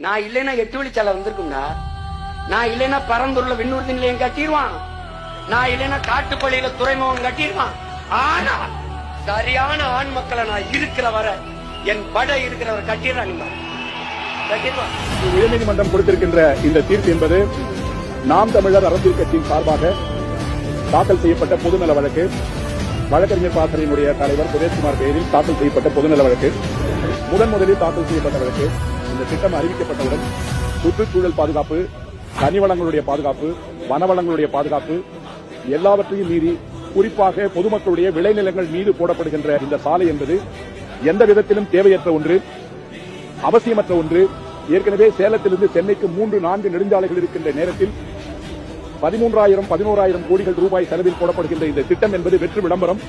நான் இல்லைன்னா 8 வழிச்சாலை வந்திருக்கும்டா. நான் இல்லைன்னா பரந்தூர்ல விண்ணூர்தி நிலையம் கட்டிடுவான். நான் இல்லைன்னா காட்டுப்பள்ளியில துறைமுகம் கட்டிடுவான். ஆனா சரியான ஆண் மக்களை நான் இருக்கிற வர என் படை இருக்கிறவரை கட்டிடுறாங்க. உயர்நீதிமன்றம் கொடுத்திருக்கின்ற இந்த தீர்ப்பு என்பது நாம் தமிழர் அரசியல் கட்சியின் சார்பாக தாக்கல் செய்யப்பட்ட பொதுநல வழக்கு, வழக்கறிஞர் பாசறையினுடைய தலைவர் சுரேஷ்குமார் பெயரில் தாக்கல் செய்யப்பட்ட பொதுநல வழக்கு, முதலில் தாக்கல் செய்யப்பட்ட வழக்கு. இந்த திட்டம் அறிவிக்கப்பட்டவுடன் சுற்றுச்சூழல் பாதுகாப்பு, கனிவளங்களுடைய பாதுகாப்பு, வனவளங்களுடைய பாதுகாப்பு எல்லாவற்றையும் மீறி குறிப்பாக பொதுமக்களுடைய விளைநிலங்கள் மீது போடப்படுகின்ற இந்த சாலை என்பது எந்த விதத்திலும் தேவையற்ற ஒன்று, அவசியமற்ற ஒன்று. ஏற்கனவே சேலத்திலிருந்து சென்னைக்கு 3-4 நெடுஞ்சாலைகள் இருக்கின்ற நேரத்தில் 13,000-11,000 கோடிகள் ரூபாய் செலவில் போடப்படுகின்ற இந்த திட்டம் என்பது வெற்று விளம்பரம்.